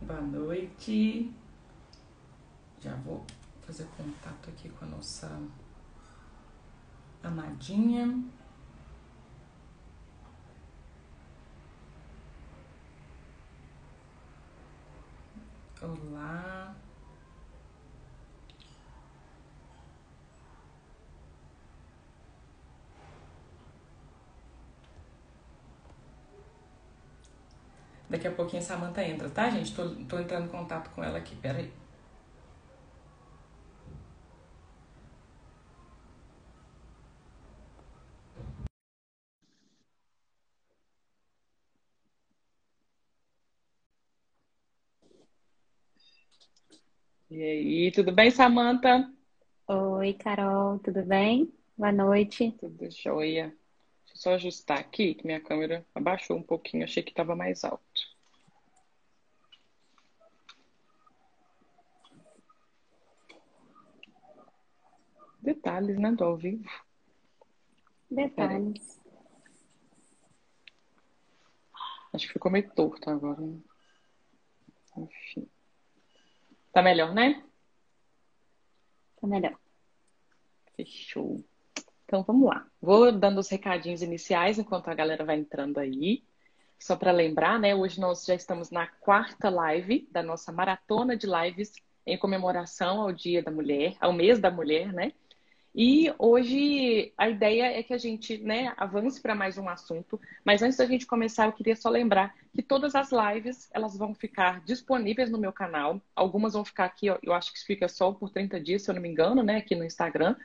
Boa noite. Já vou fazer contato aqui com a nossa amadinha. Olá. Daqui a pouquinho a Samanta entra, tá, gente? Tô entrando em contato com ela aqui, peraí. E aí, tudo bem, Samanta? Oi, Carol, tudo bem? Boa noite. Tudo jóia. Deixa eu só ajustar aqui, que minha câmera abaixou um pouquinho, achei que estava mais alto. Detalhes, né, do ao vivo. Peraí, Detalhes. acho que ficou meio torto agora, né? Enfim. Tá melhor, né? Tá melhor. Fechou. Então vamos lá. Vou dando os recadinhos iniciais enquanto a galera vai entrando aí. Só para lembrar, né? Hoje nós já estamos na quarta live da nossa maratona de lives em comemoração ao Dia da Mulher, ao mês da mulher, né? E hoje a ideia é que a gente, né, avance para mais um assunto. Mas antes da gente começar, eu queria só lembrar que todas as lives elas vão ficar disponíveis no meu canal. Algumas vão ficar aqui, ó, eu acho que fica só por 30 dias, se eu não me engano, né, aqui no Instagram,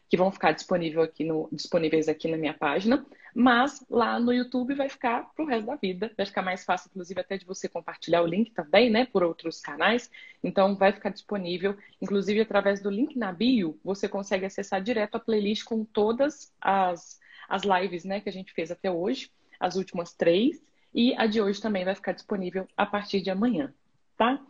que vão ficar disponíveis aqui na minha página, mas lá no YouTube vai ficar pro resto da vida. Vai ficar mais fácil, inclusive, até de você compartilhar o link também, né, por outros canais. Então, vai ficar disponível, inclusive através do link na bio, você consegue acessar direto a playlist com todas as lives, né, que a gente fez até hoje, as últimas três, e a de hoje também vai ficar disponível a partir de amanhã, tá?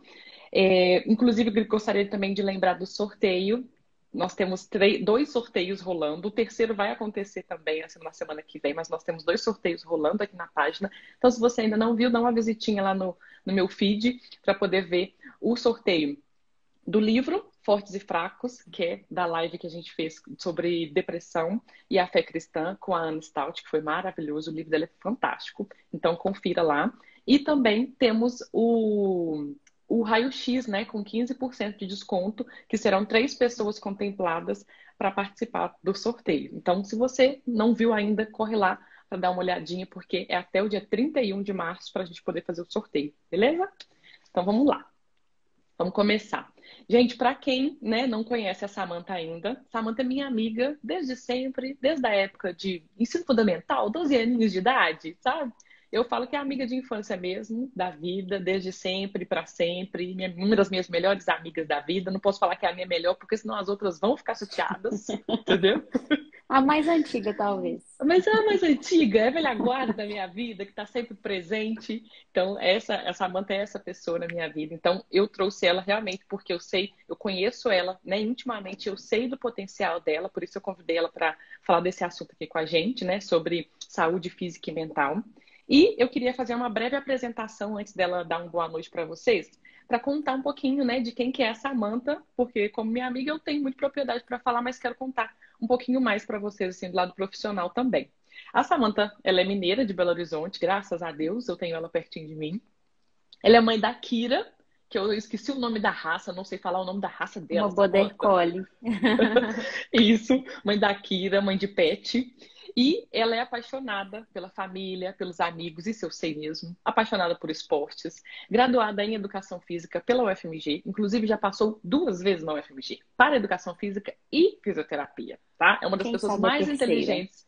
Inclusive, gostaria também de lembrar do sorteio. Nós temos dois sorteios rolando. O terceiro vai acontecer também assim, na semana que vem, mas nós temos dois sorteios rolando aqui na página. Então, se você ainda não viu, dá uma visitinha lá no meu feed para poder ver o sorteio do livro Fortes e Fracos, que é da live que a gente fez sobre depressão e a fé cristã com a Anne Stout, que foi maravilhoso. O livro dela é fantástico. Então, confira lá. E também temos o raio-x, né, com 15% de desconto, que serão três pessoas contempladas para participar do sorteio. Então, se você não viu ainda, corre lá para dar uma olhadinha, porque é até o dia 31 de março para a gente poder fazer o sorteio, beleza? Então, vamos lá. Vamos começar. Gente, para quem, né, não conhece a Samantha ainda, Samantha é minha amiga desde sempre, desde a época de ensino fundamental, 12 aninhos de idade, sabe? Eu falo que é amiga de infância mesmo, da vida, desde sempre, para sempre, uma das minhas melhores amigas da vida. Não posso falar que é a minha melhor, porque senão as outras vão ficar chateadas, entendeu? A mais antiga, talvez. Mas é a mais antiga, é a velha guarda da minha vida, que está sempre presente. Então, essa Samantha é essa pessoa na minha vida. Então, eu trouxe ela realmente porque eu sei, eu conheço ela, né, intimamente, eu sei do potencial dela, por isso eu convidei ela para falar desse assunto aqui com a gente, né, sobre saúde física e mental. E eu queria fazer uma breve apresentação antes dela dar uma boa noite para vocês, para contar um pouquinho, né, de quem que é a Samantha, porque como minha amiga eu tenho muita propriedade para falar, mas quero contar um pouquinho mais para vocês, assim, do lado profissional também. A Samantha, ela é mineira de Belo Horizonte, graças a Deus, eu tenho ela pertinho de mim. Ela é mãe da Kira, que eu esqueci o nome da raça, não sei falar o nome da raça Uma dela, border Samantha. collie. Isso, mãe da Kira, mãe de pet. E ela é apaixonada pela família, pelos amigos, isso eu sei mesmo. Apaixonada por esportes. Graduada em Educação Física pela UFMG. Inclusive, já passou duas vezes na UFMG para Educação Física e Fisioterapia, tá? É uma das Quem pessoas sabe a mais terceira? inteligentes.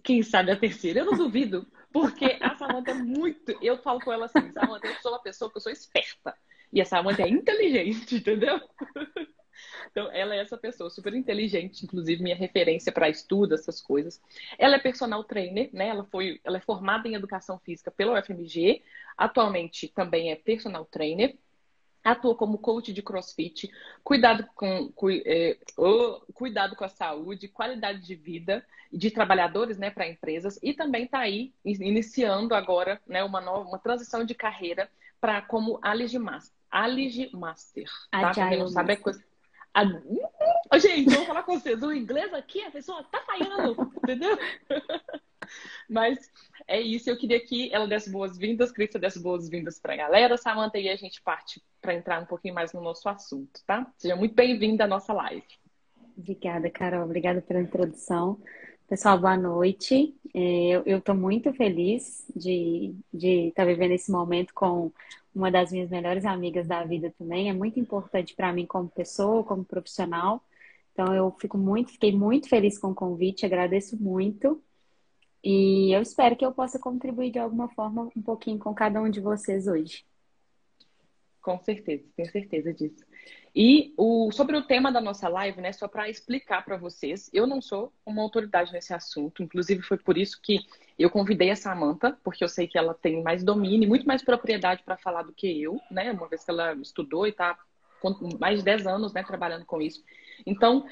Quem sabe a terceira? Eu não duvido. Porque a Samantha é muito. Eu falo com ela assim: Samantha, eu sou uma pessoa que eu sou esperta. E a Samantha é inteligente, entendeu? Então, ela é essa pessoa super inteligente, inclusive minha referência para estudo, essas coisas. Ela é personal trainer, né? Ela é formada em educação física pela UFMG, atualmente também é personal trainer. atua como coach de CrossFit, cuidado com a saúde, qualidade de vida de trabalhadores, né, para empresas, e também está aí iniciando agora, né, uma transição de carreira para como Aligi Master, tá? Para quem não Agile sabe, é Master. coisa. Ô, gente, eu vou falar com vocês, o inglês aqui, a pessoa tá falhando, entendeu? Mas é isso, eu queria que ela desse boas-vindas, Crista desse boas-vindas para a galera, Samantha, e a gente parte para entrar um pouquinho mais no nosso assunto, tá? Seja muito bem-vinda à nossa live. Obrigada, Carol. Obrigada pela introdução. Pessoal, boa noite. Eu estou muito feliz de estar vivendo esse momento com uma das minhas melhores amigas da vida também. É muito importante para mim como pessoa, como profissional. Então, fiquei muito feliz com o convite, agradeço muito. E eu espero que eu possa contribuir de alguma forma um pouquinho com cada um de vocês hoje. Com certeza, tenho certeza disso. E sobre o tema da nossa live, né, só para explicar para vocês, eu não sou uma autoridade nesse assunto, inclusive foi por isso que eu convidei a Samantha, porque eu sei que ela tem mais domínio e muito mais propriedade para falar do que eu, né, uma vez que ela estudou e está com mais de 10 anos, né, trabalhando com isso. Então,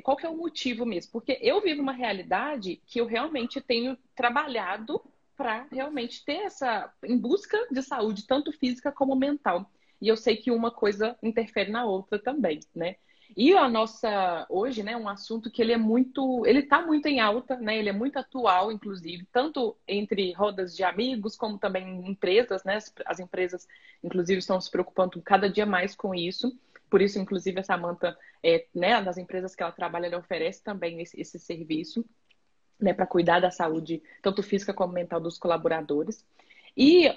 qual que é o motivo mesmo? Porque eu vivo uma realidade que eu realmente tenho trabalhado para realmente ter em busca de saúde, tanto física como mental. E eu sei que uma coisa interfere na outra também, né? E a nossa, hoje, né, um assunto que ele tá muito em alta, né? Ele é muito atual, inclusive, tanto entre rodas de amigos, como também em empresas, né? As empresas, inclusive, estão se preocupando cada dia mais com isso. Por isso, inclusive, a Samantha, né, das empresas que ela trabalha, ela oferece também esse serviço, né, para cuidar da saúde, tanto física como mental dos colaboradores. E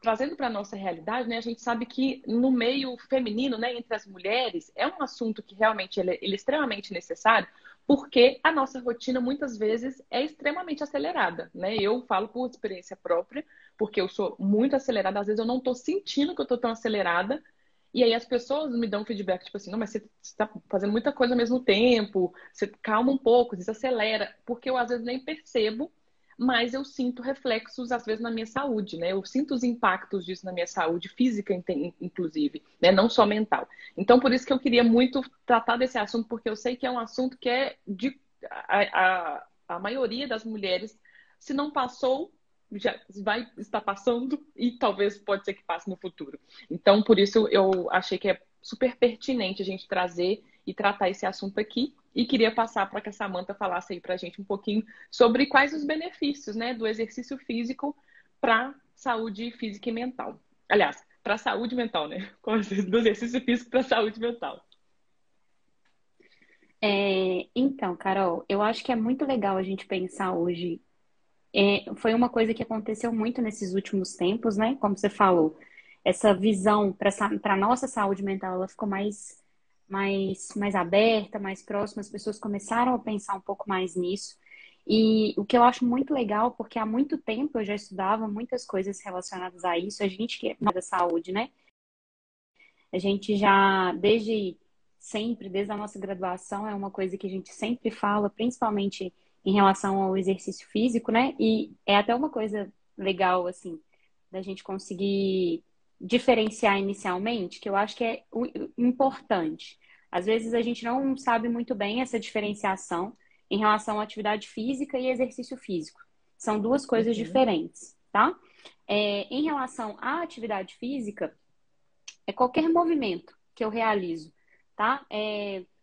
trazendo para a nossa realidade, né, a gente sabe que no meio feminino, né, entre as mulheres, é um assunto que realmente ele é extremamente necessário, porque a nossa rotina muitas vezes é extremamente acelerada, né? Eu falo por experiência própria, porque eu sou muito acelerada, às vezes eu não estou sentindo que eu estou tão acelerada, e aí as pessoas me dão feedback, tipo assim, não, mas você está fazendo muita coisa ao mesmo tempo, você calma um pouco, desacelera, porque eu às vezes nem percebo, mas eu sinto reflexos, às vezes, na minha saúde, né? Eu sinto os impactos disso na minha saúde física, inclusive, né? Não só mental. Então, por isso que eu queria muito tratar desse assunto, porque eu sei que é um assunto que é de a maioria das mulheres, se não passou, já vai estar passando e talvez pode ser que passe no futuro. Então, por isso eu achei que é super pertinente a gente trazer e tratar esse assunto aqui. E queria passar para que a Samantha falasse aí para a gente um pouquinho sobre quais os benefícios, né, do exercício físico para saúde física e mental. Aliás, para saúde mental, né? Do exercício físico para saúde mental. Então, Carol, eu acho que é muito legal a gente pensar hoje. Foi uma coisa que aconteceu muito nesses últimos tempos, né? Como você falou, essa visão para a nossa saúde mental, ela ficou mais aberta, mais próxima, as pessoas começaram a pensar um pouco mais nisso. E o que eu acho muito legal, porque há muito tempo eu já estudava muitas coisas relacionadas a isso, a gente que é da saúde, né? A gente já, desde sempre, desde a nossa graduação, é uma coisa que a gente sempre fala, principalmente em relação ao exercício físico, né? E é até uma coisa legal, assim, da gente conseguir diferenciar inicialmente, que eu acho que é importante. Às vezes a gente não sabe muito bem essa diferenciação em relação à atividade física e exercício físico. São duas coisas Uhum. diferentes, tá? Em relação à atividade física, é qualquer movimento que eu realizo, tá?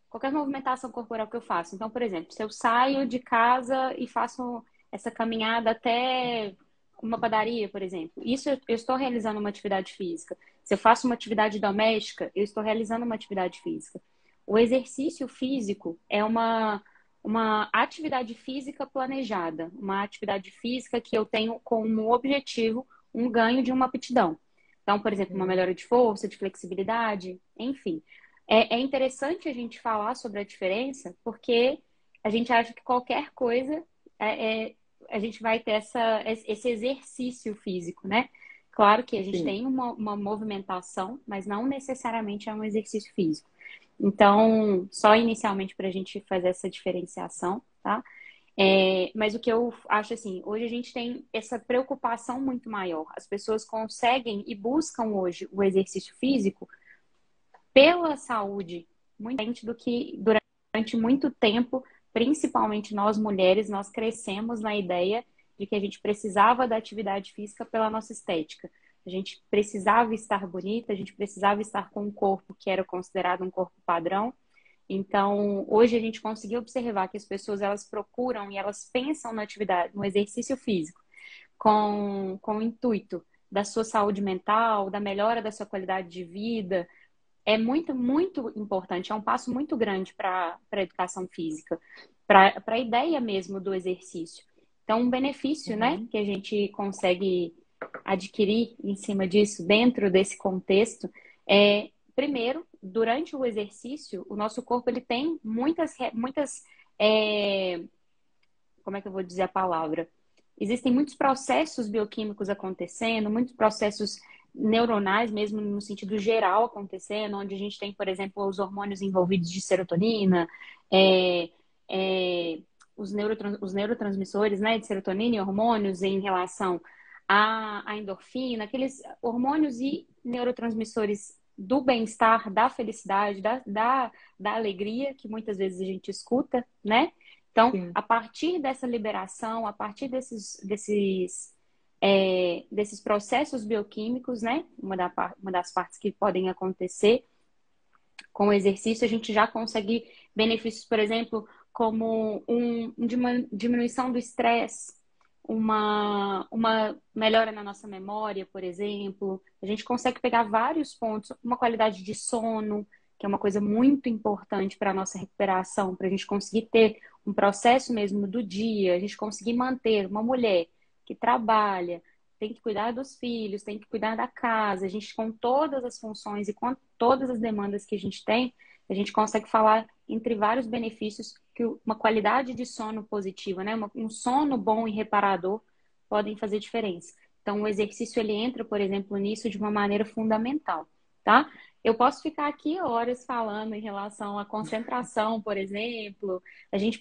Qualquer movimentação corporal que eu faço. Então, por exemplo, se eu saio de casa e faço essa caminhada até uma padaria, por exemplo, isso eu estou realizando uma atividade física. Se eu faço uma atividade doméstica, eu estou realizando uma atividade física. O exercício físico é uma atividade física planejada, uma atividade física que eu tenho como objetivo um ganho de uma aptidão. Então, por exemplo, uma melhora de força, de flexibilidade, enfim. É interessante a gente falar sobre a diferença, porque a gente acha que qualquer coisa a gente vai ter esse exercício físico, né? Claro que a gente Sim. tem uma movimentação, mas não necessariamente é um exercício físico. Então, só inicialmente para a gente fazer essa diferenciação, tá? Mas o que eu acho assim, hoje a gente tem essa preocupação muito maior. As pessoas conseguem e buscam hoje o exercício físico pela saúde, muito diferente do que durante muito tempo, principalmente nós mulheres, nós crescemos na ideia de que a gente precisava da atividade física pela nossa estética. A gente precisava estar bonita, a gente precisava estar com um corpo que era considerado um corpo padrão. Então, hoje a gente conseguiu observar que as pessoas elas procuram e elas pensam na atividade, no exercício físico, com o intuito da sua saúde mental, da melhora da sua qualidade de vida. É muito, muito importante, é um passo muito grande para a educação física, para a ideia mesmo do exercício. Então, um benefício, né, Uhum. que a gente consegue adquirir em cima disso, dentro desse contexto, é, primeiro, durante o exercício, o nosso corpo ele tem como é que eu vou dizer a palavra? Existem muitos processos bioquímicos acontecendo, muitos processos neuronais, mesmo no sentido geral, acontecendo, onde a gente tem, por exemplo, os hormônios envolvidos de serotonina, é, é, os neurotransmissores, né, de serotonina e hormônios em relação à endorfina, aqueles hormônios e neurotransmissores do bem-estar, da felicidade, da alegria, que muitas vezes a gente escuta, né? Então, Sim. a partir dessa liberação, a partir desses processos bioquímicos, né? Uma das partes que podem acontecer com o exercício, a gente já consegue benefícios, por exemplo, como uma diminuição do estresse, uma melhora na nossa memória, por exemplo. A gente consegue pegar vários pontos, uma qualidade de sono, que é uma coisa muito importante para a nossa recuperação, para a gente conseguir ter um processo mesmo do dia, a gente conseguir manter uma mulher que trabalha, tem que cuidar dos filhos, tem que cuidar da casa, a gente com todas as funções e com todas as demandas que a gente consegue falar entre vários benefícios que uma qualidade de sono positiva, né? Um sono bom e reparador podem fazer diferença. Então, o exercício ele entra, por exemplo, nisso de uma maneira fundamental, tá? Eu posso ficar aqui horas falando em relação à concentração, por exemplo. A gente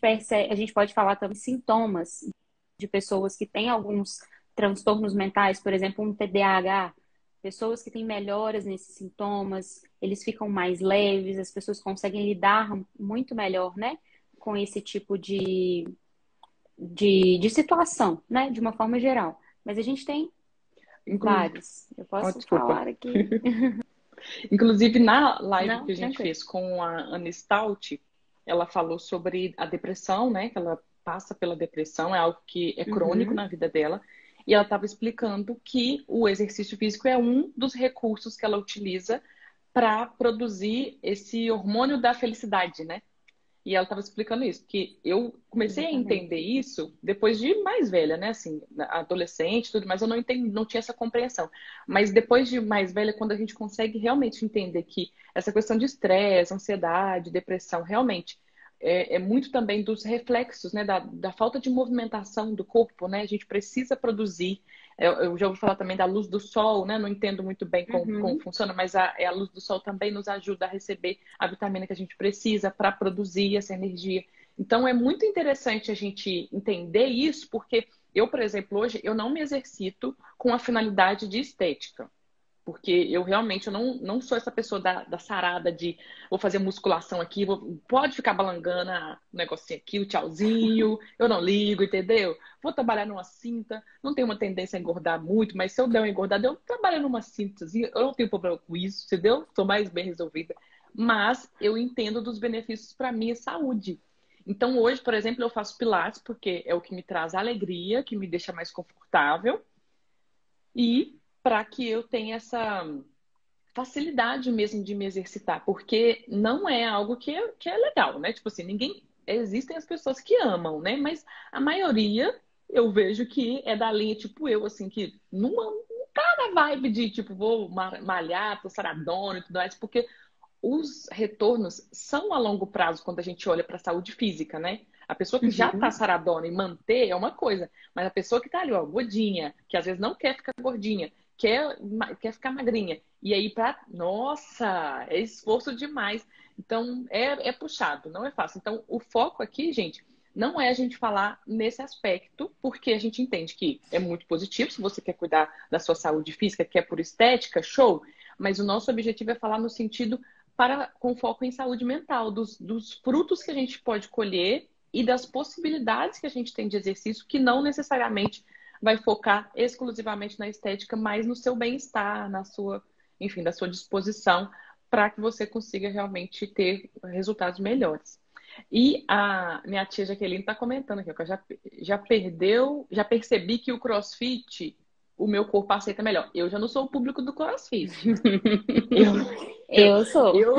pode falar também sintomas de pessoas que têm alguns transtornos mentais, por exemplo, um TDAH. Pessoas que têm melhoras nesses sintomas, eles ficam mais leves, as pessoas conseguem lidar muito melhor, né, com esse tipo de situação, né, de uma forma geral. Mas a gente tem Inclu... vários. Eu Oh, posso desculpa. falar aqui. Inclusive, na live Não, que a gente tranquilo. fez com a Ana Stout, ela falou sobre a depressão, né? Que ela passa pela depressão, é algo que é crônico Uhum, na vida dela. E ela estava explicando que o exercício físico é um dos recursos que ela utiliza para produzir esse hormônio da felicidade, né? E ela estava explicando isso, que eu comecei a entender exatamente. isso depois de mais velha, né? Assim, adolescente, tudo, mas eu não entendi, não tinha essa compreensão. Mas depois de mais velha, quando a gente consegue realmente entender que essa questão de estresse, ansiedade, depressão, realmente é muito também dos reflexos, né? Da falta de movimentação do corpo, né? A gente precisa produzir. Eu já ouvi falar também da luz do sol, né? Não entendo muito bem como Uhum. funciona, mas a luz do sol também nos ajuda a receber a vitamina que a gente precisa para produzir essa energia. Então é muito interessante a gente entender isso, porque eu, por exemplo, hoje eu não me exercito com a finalidade de estética. Porque eu realmente eu não sou essa pessoa da sarada de vou fazer musculação aqui, pode ficar balangando o negocinho aqui, o tchauzinho, eu não ligo, entendeu? Vou trabalhar numa cinta, não tenho uma tendência a engordar muito, mas se eu der uma engordada, eu trabalho numa cintazinha, eu não tenho problema com isso, entendeu? Sou mais bem resolvida. Mas eu entendo dos benefícios para minha saúde. Então, hoje, por exemplo, eu faço pilates porque é o que me traz alegria, que me deixa mais confortável e para que eu tenha essa facilidade mesmo de me exercitar, porque não é algo que é legal, né? Tipo assim, ninguém. Existem as pessoas que amam, né? Mas a maioria eu vejo que é da linha, tipo eu, assim, que não tá na vibe de, tipo, vou malhar, tô saradona e tudo mais, porque os retornos são a longo prazo quando a gente olha para a saúde física, né? A pessoa que já tá Uhum. saradona e manter é uma coisa, mas a pessoa que tá ali, ó, gordinha, que às vezes não quer ficar gordinha, quer ficar magrinha, e aí nossa, é esforço demais. Então, é puxado, não é fácil. Então, o foco aqui, gente, não é a gente falar nesse aspecto, porque a gente entende que é muito positivo, se você quer cuidar da sua saúde física, quer por estética, show, mas o nosso objetivo é falar no sentido com foco em saúde mental, dos frutos que a gente pode colher e das possibilidades que a gente tem de exercício, que não necessariamente vai focar exclusivamente na estética, mas no seu bem-estar, na sua, enfim, da sua disposição, para que você consiga realmente ter resultados melhores. E a minha tia Jaqueline está comentando aqui, ó, que eu já percebi que o CrossFit, o meu corpo aceita melhor. Eu já não sou o público do CrossFit. Eu, eu, Eu sou. eu,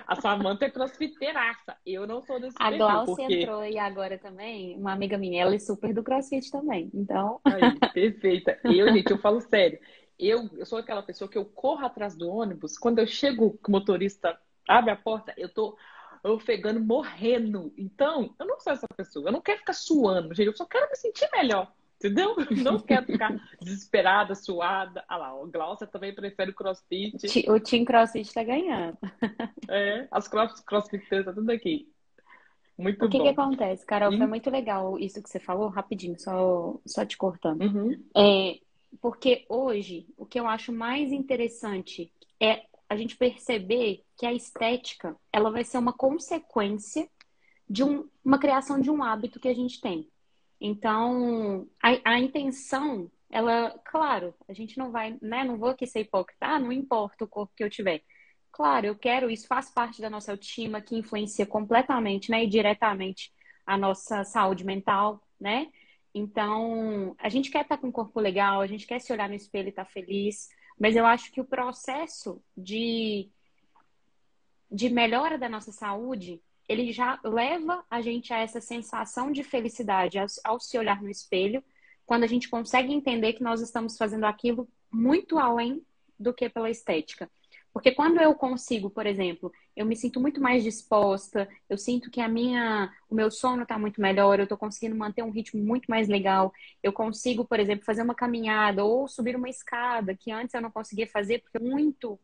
a Samantha é crossfiteiraça. Eu não sou desse A perfil, Glaucia porque entrou e agora também, uma amiga minha, ela é super do CrossFit também. Então, aí, perfeita. Gente, eu falo sério. Eu sou aquela pessoa que eu corro atrás do ônibus. Quando eu chego, o motorista abre a porta, eu tô ofegando, morrendo. Então, eu não sou essa pessoa. Eu não quero ficar suando, gente. Eu só quero me sentir melhor. Entendeu? Não quero ficar desesperada, suada. Ah lá, o Glaucia também prefere o CrossFit. o Team CrossFit tá ganhando. As crossfiteiras, tá tudo aqui. O Muito que que bom. acontece, Carol? Foi E, muito legal isso que você falou, rapidinho, só te cortando. uhum, É, porque hoje, o que eu acho mais interessante é a gente perceber que a estética, ela vai ser uma consequência de uma criação de um hábito que a gente tem. Então, a intenção, ela, claro, a gente não vai, né? Não vou aqui ser hipócrita, não importa o corpo que eu tiver. Claro, eu quero, isso faz parte da nossa autoestima, que influencia completamente, né, e diretamente a nossa saúde mental, né? Então, a gente quer estar com um corpo legal, a gente quer se olhar no espelho e estar feliz, mas eu acho que o processo de melhora da nossa saúde, ele já leva a gente a essa sensação de felicidade ao se olhar no espelho, quando a gente consegue entender que nós estamos fazendo aquilo muito além do que pela estética. Porque quando eu consigo, por exemplo, eu me sinto muito mais disposta, eu sinto que o meu sono está muito melhor, eu estou conseguindo manter um ritmo muito mais legal, eu consigo, por exemplo, fazer uma caminhada ou subir uma escada que antes eu não conseguia fazer porque muito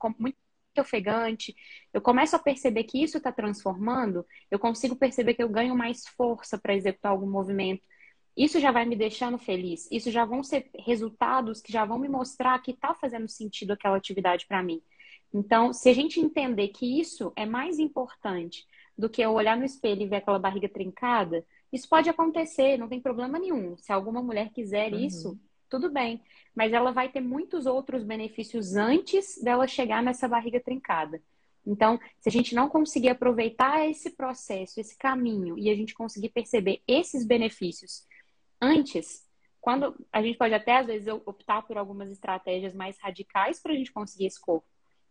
ofegante. Eu começo a perceber que isso está transformando, eu consigo perceber que eu ganho mais força para executar algum movimento. Isso já vai me deixando feliz. Isso já vão ser resultados que já vão me mostrar que está fazendo sentido aquela atividade para mim. Então, se a gente entender que isso é mais importante do que eu olhar no espelho e ver aquela barriga trincada, isso pode acontecer, não tem problema nenhum. Se alguma mulher quiser isso, uhum. tudo bem. Mas ela vai ter muitos outros benefícios antes dela chegar nessa barriga trincada. Então, se a gente não conseguir aproveitar esse processo, esse caminho, e a gente conseguir perceber esses benefícios antes, quando a gente pode até às vezes optar por algumas estratégias mais radicais para a gente conseguir esse corpo.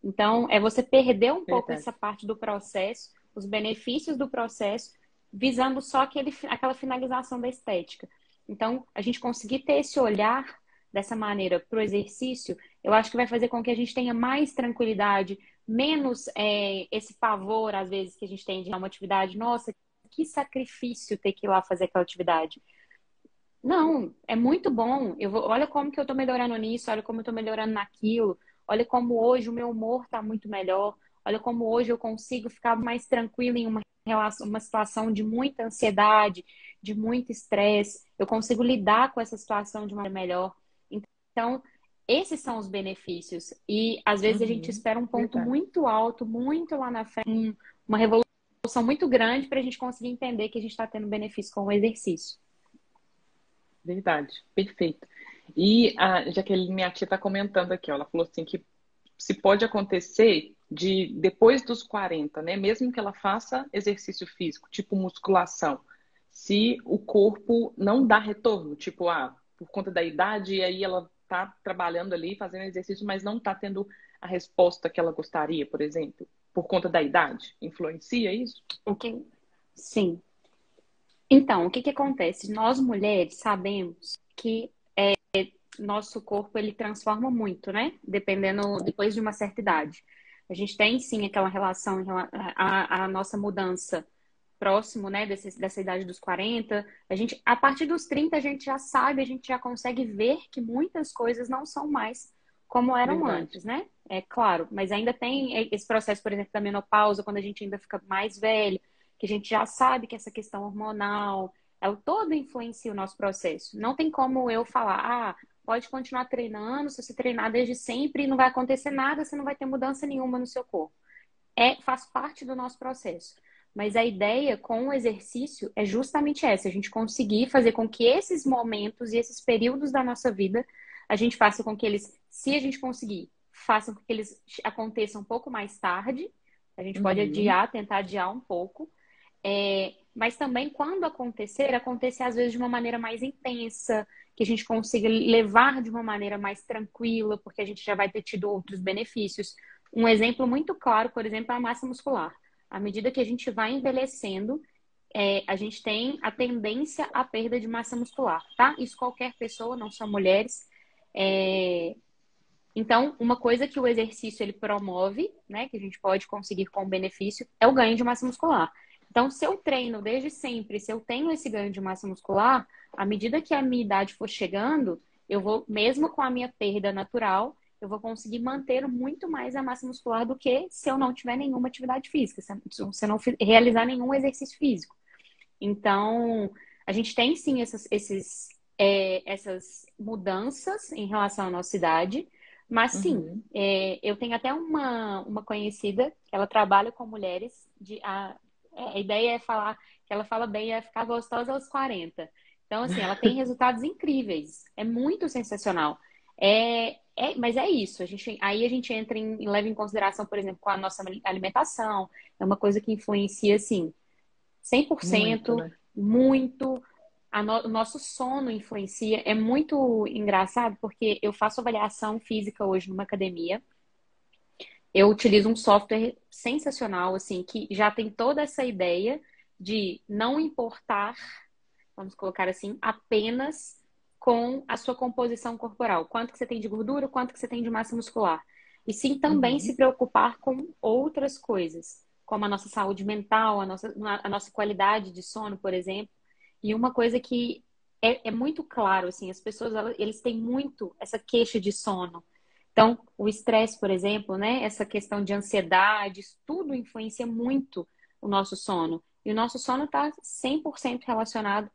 Então, é você perder um pouco Verdade. essa parte do processo, os benefícios do processo, visando só aquela finalização da estética. Então, a gente conseguir ter esse olhar dessa maneira para o exercício, eu acho que vai fazer com que a gente tenha mais tranquilidade, menos esse pavor, às vezes, que a gente tem de uma atividade. Nossa, que sacrifício ter que ir lá fazer aquela atividade. Não, é muito bom. Olha como que eu tô melhorando nisso, olha como eu tô melhorando naquilo, olha como hoje o meu humor tá muito melhor, olha como hoje eu consigo ficar mais tranquila em uma situação de muita ansiedade, de muito estresse. Eu consigo lidar com essa situação de uma maneira melhor. Então, esses são os benefícios. E às vezes a gente Uhum. espera um ponto Verdade. muito alto, muito lá na frente, uma revolução muito grande para a gente conseguir entender que a gente está tendo benefício com o exercício. Verdade. Perfeito. E a Jaqueline, minha tia, está comentando aqui, ó, ela falou assim que se pode acontecer de depois dos 40, né? Mesmo que ela faça exercício físico, tipo musculação, se o corpo não dá retorno, tipo, por conta da idade, e aí ela tá trabalhando ali, fazendo exercício, mas não tá tendo a resposta que ela gostaria, por exemplo, por conta da idade. Influencia isso? O que... Sim. Então, o que que acontece? Nós mulheres sabemos que nosso corpo ele transforma muito, né? Dependendo, depois de uma certa idade. A gente tem sim aquela relação a nossa mudança próximo, né, dessa idade dos 40. A partir dos 30 a gente já sabe, a gente já consegue ver que muitas coisas não são mais como eram Verdade. antes, né? É claro, mas ainda tem esse processo, por exemplo, da menopausa, quando a gente ainda fica mais velho. que a gente já sabe que essa questão hormonal, ela toda influencia o nosso processo. Não tem como eu falar, pode continuar treinando, se você treinar desde sempre, não vai acontecer nada, você não vai ter mudança nenhuma no seu corpo. Faz parte do nosso processo. Mas a ideia com o exercício é justamente essa, a gente conseguir fazer com que esses momentos e esses períodos da nossa vida, a gente faça com que eles, se a gente conseguir, façam com que eles aconteçam um pouco mais tarde. A gente pode Uhum. adiar, tentar adiar um pouco. Mas também, quando acontecer às vezes de uma maneira mais intensa, que a gente consiga levar de uma maneira mais tranquila, porque a gente já vai ter tido outros benefícios. Um exemplo muito claro, por exemplo, é a massa muscular. À medida que a gente vai envelhecendo, a gente tem a tendência à perda de massa muscular, tá? Isso qualquer pessoa, não só mulheres. É, Então, uma coisa que o exercício ele promove, né, que a gente pode conseguir com benefício, é o ganho de massa muscular. Então, se eu treino desde sempre, se eu tenho esse ganho de massa muscular, à medida que a minha idade for chegando, eu vou, mesmo com a minha perda natural, eu vou conseguir manter muito mais a massa muscular do que se eu não tiver nenhuma atividade física, se eu não realizar nenhum exercício físico. Então, a gente tem sim essas mudanças em relação à nossa idade, mas sim, Uhum. eu tenho até uma conhecida que ela trabalha com mulheres a ideia é falar que ela fala bem é ficar gostosa aos 40. Então, assim, ela tem resultados incríveis, é muito sensacional. Mas é isso, aí a gente entra leva em consideração, por exemplo, com a nossa alimentação, é uma coisa que influencia, assim, Muito, 100%, né? muito. O nosso sono influencia. É muito engraçado porque eu faço avaliação física hoje numa academia. Eu utilizo um software sensacional, assim, que já tem toda essa ideia de não importar, vamos colocar assim, apenas com a sua composição corporal. Quanto que você tem de gordura, quanto que você tem de massa muscular. E sim também se Uhum. preocupar com outras coisas, como a nossa saúde mental, a nossa qualidade de sono, por exemplo. E uma coisa que é muito claro, assim, as pessoas, eles têm muito essa queixa de sono. Então, o estresse, por exemplo, né, essa questão de ansiedade, isso tudo influencia muito o nosso sono. E o nosso sono está 100% relacionado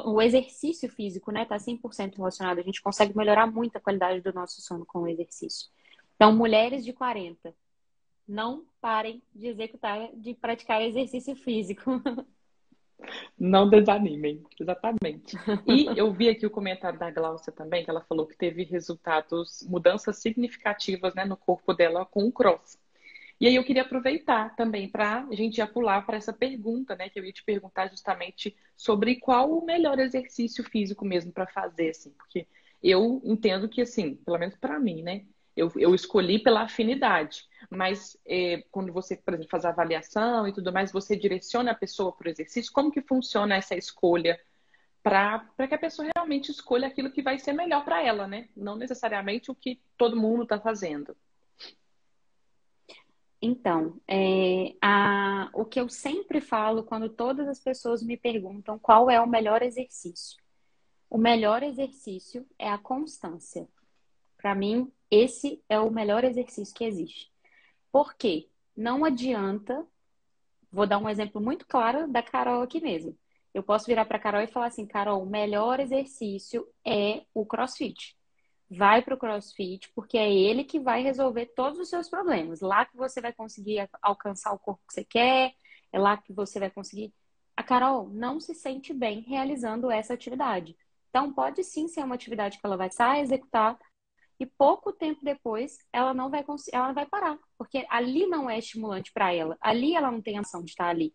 o exercício físico, né, tá 100% relacionado. A gente consegue melhorar muito a qualidade do nosso sono com o exercício. Então, mulheres de 40, não parem de executar, de praticar exercício físico. Não desanimem, exatamente. E eu vi aqui o comentário da Glaucia também, que ela falou que teve resultados, mudanças significativas, né, no corpo dela com o cross. E aí eu queria aproveitar também para a gente já pular para essa pergunta, né, que eu ia te perguntar justamente sobre qual o melhor exercício físico mesmo para fazer, assim, porque eu entendo que, assim, pelo menos para mim, né, eu escolhi pela afinidade, mas quando você, por exemplo, faz a avaliação e tudo mais, você direciona a pessoa para o exercício, como que funciona essa escolha para que a pessoa realmente escolha aquilo que vai ser melhor para ela, né? Não necessariamente o que todo mundo está fazendo. Então, o que eu sempre falo quando todas as pessoas me perguntam qual é o melhor exercício. O melhor exercício é a constância. Para mim, esse é o melhor exercício que existe. Por quê? Não adianta, vou dar um exemplo muito claro da Carol aqui mesmo. Eu posso virar para a Carol e falar assim, Carol, o melhor exercício é o CrossFit. Vai para o CrossFit, porque é ele que vai resolver todos os seus problemas. Lá que você vai conseguir alcançar o corpo que você quer, é lá que você vai conseguir. A Carol não se sente bem realizando essa atividade. Então, pode sim ser uma atividade que ela vai começar a executar e pouco tempo depois ela não vai conseguir, ela vai parar, porque ali não é estimulante para ela. Ali ela não tem ação de estar ali.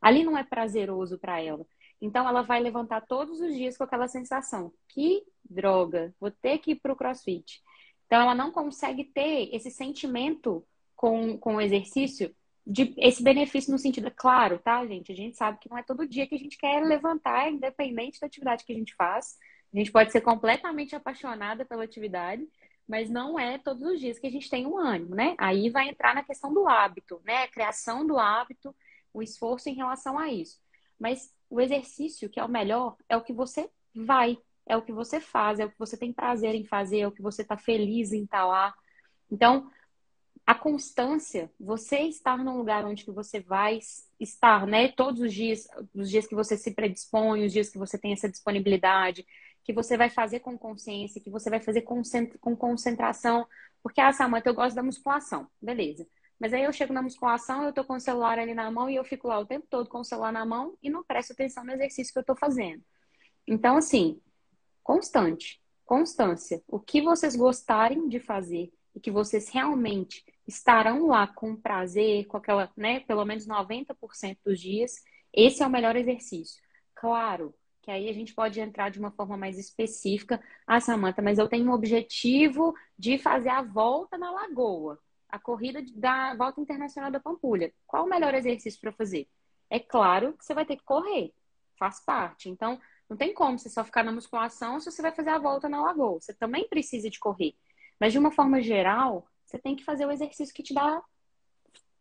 Ali não é prazeroso para ela. Então ela vai levantar todos os dias com aquela sensação: que droga, vou ter que ir para o CrossFit. Então ela não consegue ter esse sentimento com o exercício de esse benefício no sentido, claro, tá, gente? A gente sabe que não é todo dia que a gente quer levantar, independente da atividade que a gente faz. A gente pode ser completamente apaixonada pela atividade, mas não é todos os dias que a gente tem um ânimo, né? Aí vai entrar na questão do hábito, né? A criação do hábito, o esforço em relação a isso. Mas o exercício, que é o melhor, é o que você vai, é o que você faz, é o que você tem prazer em fazer, é o que você está feliz em estar lá. Então, a constância, você estar num lugar onde que você vai estar, né? Todos os dias que você se predispõe, os dias que você tem essa disponibilidade, que você vai fazer com consciência, que você vai fazer com concentração. Porque, Samanta, eu gosto da musculação, beleza. Mas aí eu chego na musculação, eu tô com o celular ali na mão e eu fico lá o tempo todo com o celular na mão e não presto atenção no exercício que eu tô fazendo. Então, assim, constante, constância. O que vocês gostarem de fazer e que vocês realmente estarão lá com prazer, com aquela, né, pelo menos 90% dos dias, esse é o melhor exercício. Claro que aí a gente pode entrar de uma forma mais específica. Ah, Samanta, mas eu tenho um objetivo de fazer a volta na Lagoa, a corrida da Volta Internacional da Pampulha. Qual o melhor exercício para fazer? É claro que você vai ter que correr, faz parte. Então, não tem como você só ficar na musculação se você vai fazer a volta na lagoa. Você também precisa de correr. Mas de uma forma geral, você tem que fazer o exercício que te dá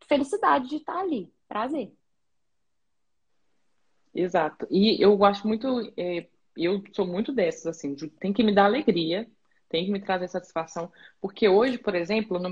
felicidade de estar ali, prazer. Exato. E eu acho muito, eu sou muito dessas, assim, tem que me dar alegria, tem que me trazer satisfação, porque hoje, por exemplo, na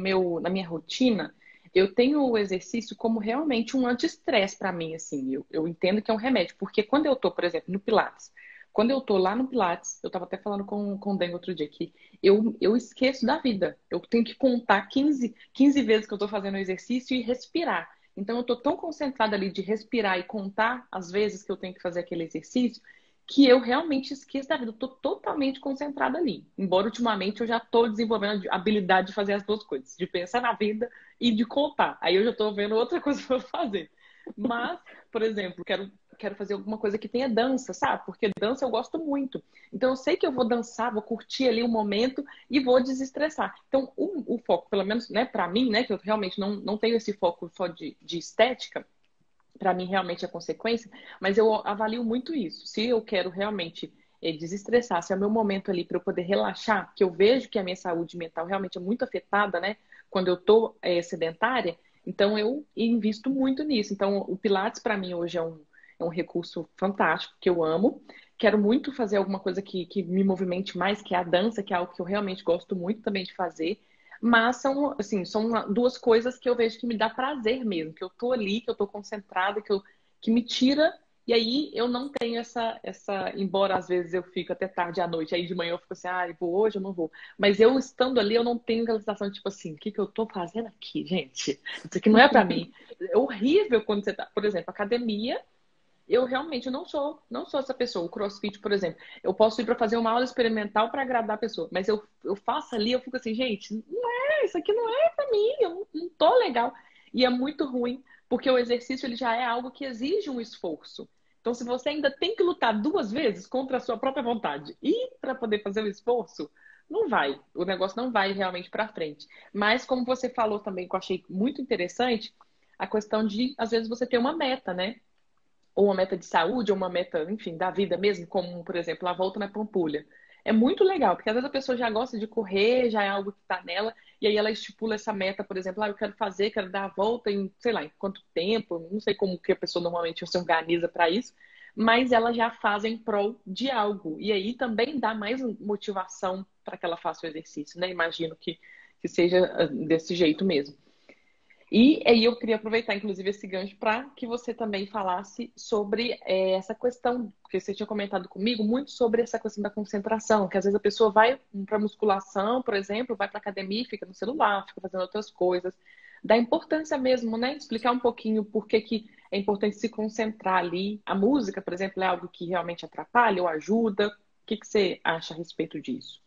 minha rotina, eu tenho o exercício como realmente um anti-estresse para mim, assim, eu entendo que é um remédio, porque quando eu tô, por exemplo, no Pilates, quando eu tô lá no Pilates, eu tava até falando com o Dan outro dia aqui, eu esqueço da vida, eu tenho que contar 15 vezes que eu tô fazendo o exercício e respirar. Então, eu estou tão concentrada ali de respirar e contar as vezes que eu tenho que fazer aquele exercício, que eu realmente esqueço da vida. Eu estou totalmente concentrada ali. Embora ultimamente eu já estou desenvolvendo a habilidade de fazer as duas coisas, de pensar na vida e de contar. Aí eu já estou vendo outra coisa para fazer. Mas, por exemplo, quero fazer alguma coisa que tenha dança, sabe? Porque dança eu gosto muito. Então eu sei que eu vou dançar, vou curtir ali o momento e vou desestressar. Então, o foco, pelo menos, né, para mim, né, que eu realmente não tenho esse foco só de estética, para mim realmente é consequência, mas eu avalio muito isso. Se eu quero realmente desestressar, se é o meu momento ali para eu poder relaxar, que eu vejo que a minha saúde mental realmente é muito afetada, né, quando eu tô sedentária, então eu invisto muito nisso. Então, o Pilates para mim hoje é um recurso fantástico que eu amo. Quero muito fazer alguma coisa que me movimente mais, que é a dança, que é algo que eu realmente gosto muito também de fazer. Mas são, assim, são duas coisas que eu vejo que me dá prazer mesmo, que eu tô ali, que eu tô concentrada, que me tira, e aí eu não tenho embora às vezes eu fico até tarde à noite, aí de manhã eu fico assim, ah, eu vou hoje, eu não vou. Mas eu estando ali, eu não tenho aquela sensação de tipo assim, o que que eu tô fazendo aqui, gente? Isso aqui não é pra mim. É horrível quando você tá, por exemplo, academia. Eu realmente não sou essa pessoa. O CrossFit, por exemplo, eu posso ir para fazer uma aula experimental para agradar a pessoa, mas eu faço ali, eu fico assim, gente, não é, isso aqui não é para mim, eu não tô legal. E é muito ruim, porque o exercício ele já é algo que exige um esforço. Então, se você ainda tem que lutar duas vezes contra a sua própria vontade e para poder fazer o esforço, não vai. O negócio não vai realmente para frente. Mas, como você falou também, que eu achei muito interessante, a questão de, às vezes, você ter uma meta, né? Ou uma meta de saúde, ou uma meta, enfim, da vida mesmo, como, por exemplo, a volta na Pampulha. É muito legal, porque às vezes a pessoa já gosta de correr, já é algo que está nela, e aí ela estipula essa meta, por exemplo, ah, eu quero fazer, quero dar a volta em, sei lá, em quanto tempo, não sei como que a pessoa normalmente se organiza para isso, mas ela já faz em prol de algo. E aí também dá mais motivação para que ela faça o exercício, né? Imagino que seja desse jeito mesmo. E aí eu queria aproveitar, inclusive, esse gancho para que você também falasse sobre essa questão, porque você tinha comentado comigo muito sobre essa questão da concentração, que às vezes a pessoa vai para musculação, por exemplo, vai para academia, fica no celular, fica fazendo outras coisas. Da importância mesmo, né? Explicar um pouquinho por que que é importante se concentrar ali. A música, por exemplo, é algo que realmente atrapalha ou ajuda. O que que você acha a respeito disso?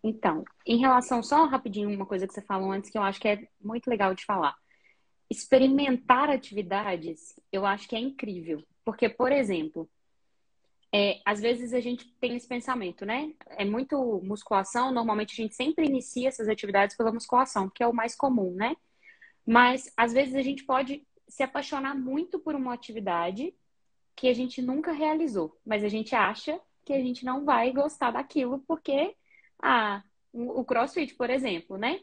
Então, em relação, só rapidinho, uma coisa que você falou antes que eu acho que é muito legal de falar. Experimentar atividades, eu acho que é incrível. Porque, por exemplo, às vezes a gente tem esse pensamento, né? É muito musculação, normalmente a gente sempre inicia essas atividades pela musculação, que é o mais comum, né? Mas às vezes a gente pode se apaixonar muito por uma atividade que a gente nunca realizou, mas a gente acha que a gente não vai gostar daquilo porque, ah, o CrossFit, por exemplo, né?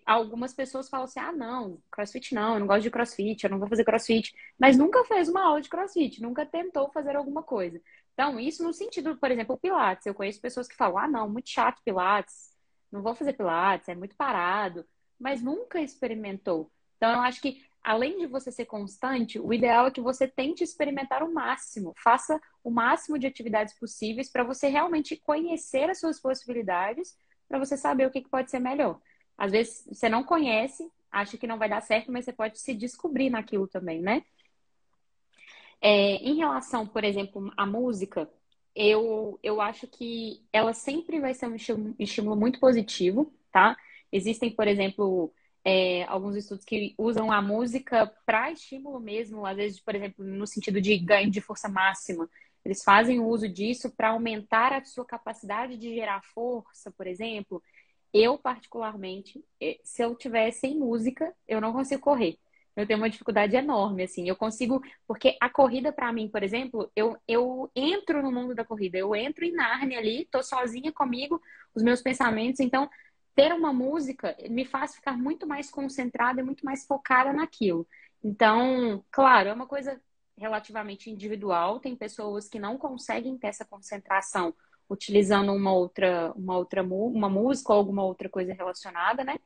Algumas pessoas falam assim: ah, não, CrossFit não, eu não gosto de CrossFit, eu não vou fazer CrossFit, mas nunca fez uma aula de CrossFit, nunca tentou fazer alguma coisa. Então, isso no sentido, por exemplo, o Pilates. Eu conheço pessoas que falam: ah, não, muito chato Pilates, não vou fazer pilates, é muito parado, mas nunca experimentou. Então, eu acho que, além de você ser constante, o ideal é que você tente experimentar o máximo, faça o máximo de atividades possíveis para você realmente conhecer as suas possibilidades, para você saber o que pode ser melhor. Às vezes, você não conhece, acha que não vai dar certo, mas você pode se descobrir naquilo também, né? Em relação, por exemplo, à música, eu acho que ela sempre vai ser um estímulo muito positivo, tá? Existem, por exemplo, alguns estudos que usam a música para estímulo mesmo, às vezes, por exemplo, no sentido de ganho de força máxima. Eles fazem o uso disso para aumentar a sua capacidade de gerar força, por exemplo. Eu, particularmente, se eu tiver sem música, eu não consigo correr. Eu tenho uma dificuldade enorme, assim. Eu consigo, porque a corrida, para mim, por exemplo, eu entro no mundo da corrida, eu entro em Nárnia ali, tô sozinha comigo, os meus pensamentos. Então, ter uma música me faz ficar muito mais concentrada e muito mais focada naquilo. Então, claro, é uma coisa relativamente individual. Tem pessoas que não conseguem ter essa concentração utilizando uma música ou alguma outra coisa relacionada, né?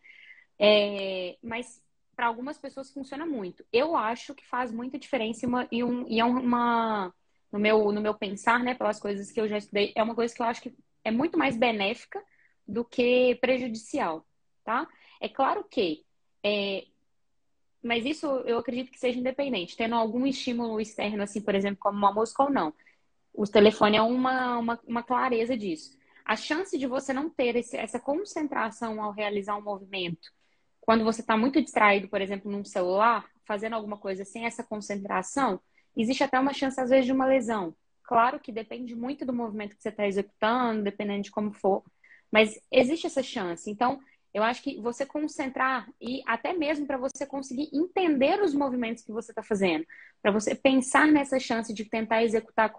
Mas para algumas pessoas funciona muito. Eu acho que faz muita diferença e é uma no meu pensar, né, pelas coisas que eu já estudei, é uma coisa que eu acho que é muito mais benéfica do que prejudicial, tá? É claro que é, mas isso eu acredito que seja independente, tendo algum estímulo externo, assim, por exemplo, como uma música ou não. O telefone é uma clareza disso. A chance de você não ter essa concentração ao realizar um movimento, quando você está muito distraído, por exemplo, num celular, fazendo alguma coisa sem essa concentração, existe até uma chance, às vezes, de uma lesão. Claro que depende muito do movimento que você está executando, dependendo de como for, mas existe essa chance. Então, eu acho que você concentrar e até mesmo para você conseguir entender os movimentos que você está fazendo, para você pensar nessa chance de tentar executar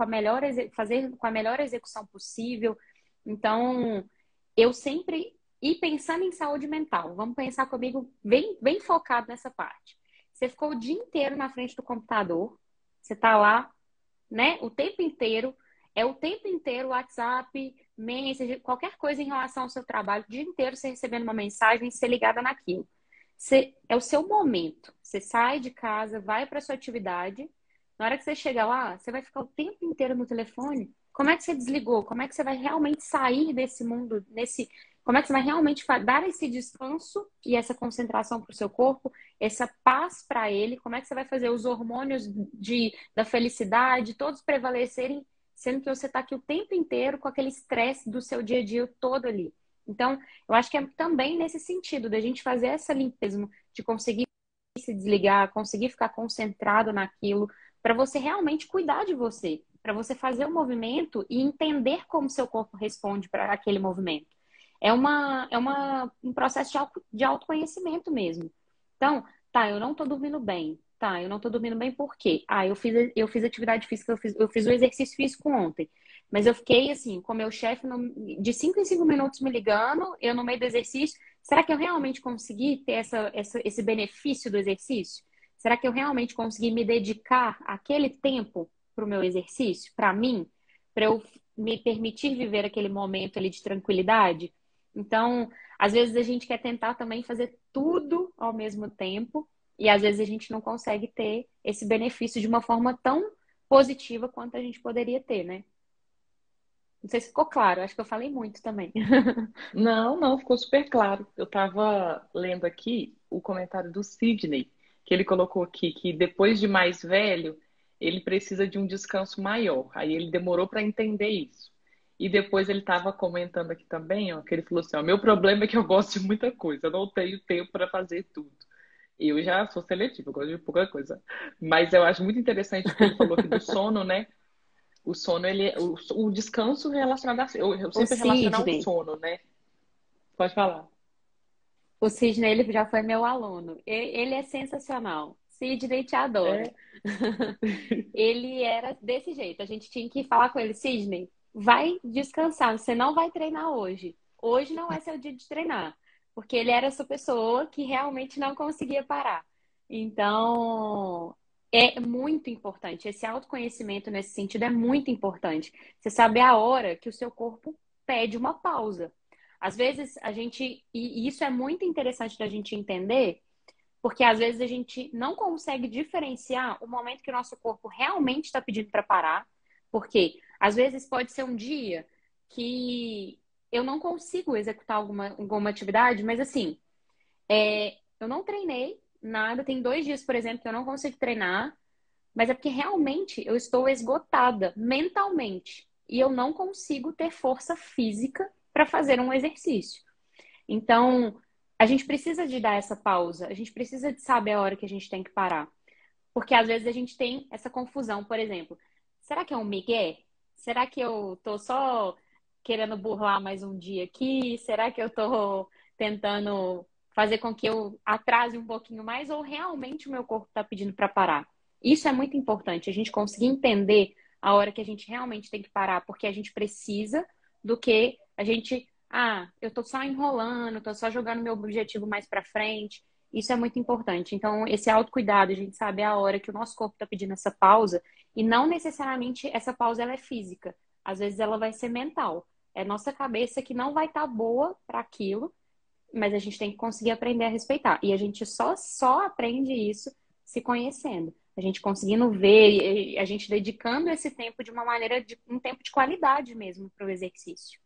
fazer com a melhor execução possível. Então, eu sempre e pensando em saúde mental, vamos pensar comigo bem focado nessa parte. Você ficou o dia inteiro na frente do computador, você está lá, né, o tempo inteiro, é o tempo inteiro WhatsApp, message, qualquer coisa em relação ao seu trabalho, o dia inteiro você recebendo uma mensagem, você ligada naquilo. É o seu momento. Você sai de casa, vai para sua atividade. Na hora que você chega lá, você vai ficar o tempo inteiro no telefone. Como é que você desligou? Como é que você vai realmente sair desse mundo, como é que você vai realmente dar esse descanso e essa concentração para o seu corpo, essa paz para ele? Como é que você vai fazer os hormônios da felicidade todos prevalecerem, sendo que você está aqui o tempo inteiro com aquele estresse do seu dia a dia todo ali? Então, eu acho que é também nesse sentido, da gente fazer essa limpeza, de conseguir se desligar, conseguir ficar concentrado naquilo, para você realmente cuidar de você, para você fazer o movimento e entender como seu corpo responde para aquele movimento. Um processo de autoconhecimento mesmo. Então, tá, eu não tô dormindo bem. Tá, eu não tô dormindo bem por quê? Ah, eu fiz atividade física, eu fiz o exercício físico ontem. Mas eu fiquei assim, com meu chefe de 5 em 5 minutos me ligando, eu no meio do exercício. Será que eu realmente consegui ter esse benefício do exercício? Será que eu realmente consegui me dedicar aquele tempo para o meu exercício, para mim, para eu me permitir viver aquele momento ali de tranquilidade? Então, às vezes a gente quer tentar também fazer tudo ao mesmo tempo e às vezes a gente não consegue ter esse benefício de uma forma tão positiva quanto a gente poderia ter, né? Não sei se ficou claro, acho que eu falei muito também. Não, não, ficou super claro. Eu estava lendo aqui o comentário do Sidney, que ele colocou aqui que depois de mais velho, ele precisa de um descanso maior. Aí ele demorou para entender isso. E depois ele estava comentando aqui também, ó, que ele falou assim: ó, meu problema é que eu gosto de muita coisa, eu não tenho tempo para fazer tudo. Eu já sou seletiva, eu gosto de pouca coisa. Mas eu acho muito interessante o que ele falou aqui do sono, né? O sono, o descanso relacionado a. Eu O sempre relaciono ao Sidney, sono, né? Pode falar. o Sidney, ele já foi meu aluno. Ele é sensacional. Sidney, te adoro. É. Ele era desse jeito. A gente tinha que falar com ele, Sidney, vai descansar. Você não vai treinar hoje. Hoje não é seu dia de treinar. Porque ele era essa pessoa que realmente não conseguia parar. Então, é muito importante. Esse autoconhecimento nesse sentido é muito importante. Você saber a hora que o seu corpo pede uma pausa. Às vezes a gente, e isso é muito interessante da gente entender, porque às vezes a gente não consegue diferenciar o momento que o nosso corpo realmente está pedindo para parar, porque às vezes pode ser um dia que eu não consigo executar alguma atividade, mas assim, eu não treinei nada, tem 2 dias, por exemplo, que eu não consigo treinar, mas é porque realmente eu estou esgotada mentalmente e eu não consigo ter força física para fazer um exercício. Então, a gente precisa de dar essa pausa, a gente precisa de saber a hora que a gente tem que parar. Porque às vezes a gente tem essa confusão, por exemplo, será que é um migué? Será que eu tô só querendo burlar mais um dia aqui? Será que eu tô tentando fazer com que eu atrase um pouquinho mais ou realmente o meu corpo está pedindo para parar? Isso é muito importante, a gente conseguir entender a hora que a gente realmente tem que parar, porque a gente precisa do que a gente, eu tô só enrolando, tô só jogando meu objetivo mais para frente. Isso é muito importante. Então, esse autocuidado, a gente saber a hora que o nosso corpo está pedindo essa pausa, e não necessariamente essa pausa ela é física. Às vezes ela vai ser mental. É nossa cabeça que não vai estar boa para aquilo, mas a gente tem que conseguir aprender a respeitar. E a gente só aprende isso se conhecendo. A gente conseguindo ver, a gente dedicando esse tempo de uma maneira, de um tempo de qualidade mesmo para o exercício.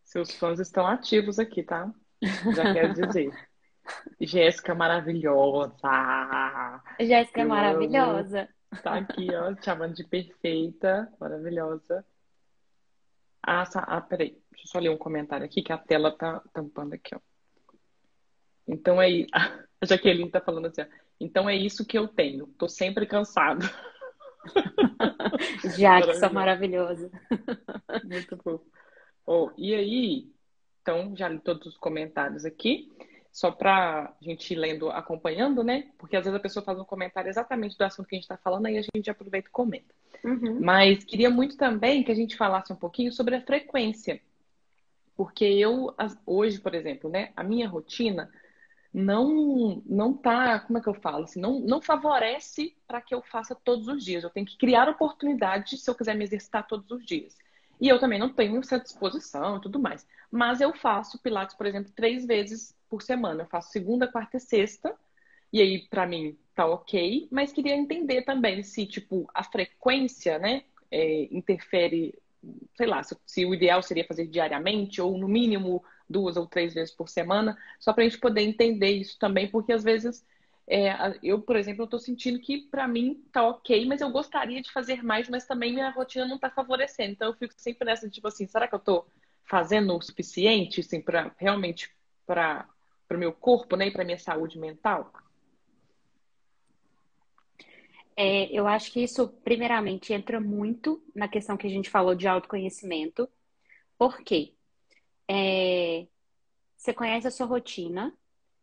Seus fãs estão ativos aqui, tá? Já quero dizer. Jéssica maravilhosa. Jéssica é Eu amo. maravilhosa. Tá aqui, ó, te chamando de perfeita, maravilhosa. Peraí. Deixa eu só ler um comentário aqui que a tela tá tampando aqui, ó. Então é isso. A Jaqueline tá falando assim, ó. Então é isso que eu tenho. Tô sempre cansado. Jackson Maravilhoso. maravilhosa. Muito bom. Oh, e aí, então, já li todos os comentários aqui, só para a gente ir lendo, acompanhando, né? Porque às vezes a pessoa faz um comentário exatamente do assunto que a gente está falando, aí a gente aproveita e comenta. Uhum. Mas queria muito também que a gente falasse um pouquinho sobre a frequência, porque hoje, por exemplo, né, a minha rotina não tá, como é que eu falo? Assim, não favorece para que eu faça todos os dias. Eu tenho que criar oportunidades se eu quiser me exercitar todos os dias. E eu também não tenho essa disposição e tudo mais. Mas eu faço Pilates, por exemplo, 3 vezes por semana. Eu faço segunda, quarta e sexta. E aí, para mim, tá ok. Mas queria entender também se, tipo, a frequência, né, interfere, sei lá, se o ideal seria fazer diariamente ou no mínimo 2 ou 3 vezes por semana, só para a gente poder entender isso também, porque às vezes eu, por exemplo, estou sentindo que para mim tá ok, mas eu gostaria de fazer mais, mas também minha rotina não está favorecendo. Então eu fico sempre nessa, tipo assim, será que eu estou fazendo o suficiente, assim, para realmente para o meu corpo, né, e para minha saúde mental? Eu acho que isso, primeiramente, entra muito na questão que a gente falou de autoconhecimento. Por quê? Você conhece a sua rotina,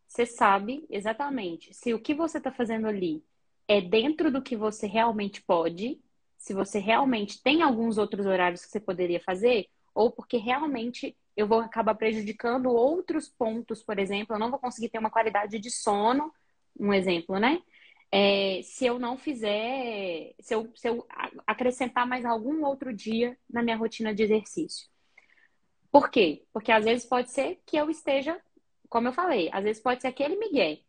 você sabe exatamente se o que você está fazendo ali é dentro do que você realmente pode, se você realmente tem alguns outros horários que você poderia fazer, ou porque realmente eu vou acabar prejudicando outros pontos, por exemplo, eu não vou conseguir ter uma qualidade de sono, um exemplo, né? Se eu não fizer, se eu acrescentar mais algum outro dia na minha rotina de exercício. Por quê? Porque às vezes pode ser que eu esteja, como eu falei, às vezes pode ser aquele migué.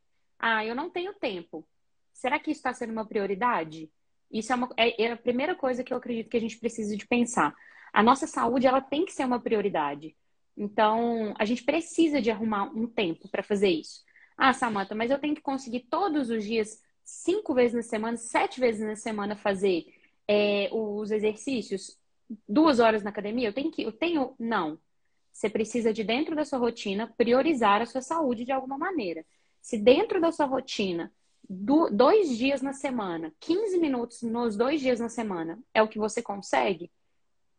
Eu não tenho tempo. Será que isso está sendo uma prioridade? Isso é a primeira coisa que eu acredito que a gente precisa de pensar. A nossa saúde, ela tem que ser uma prioridade. Então, a gente precisa de arrumar um tempo para fazer isso. Samantha, mas eu tenho que conseguir todos os dias, 5 vezes na semana, 7 vezes na semana, fazer os exercícios, 2 horas na academia? Não. Você precisa de, dentro da sua rotina, priorizar a sua saúde de alguma maneira. Se dentro da sua rotina, 2 dias na semana, 15 minutos nos 2 dias na semana é o que você consegue,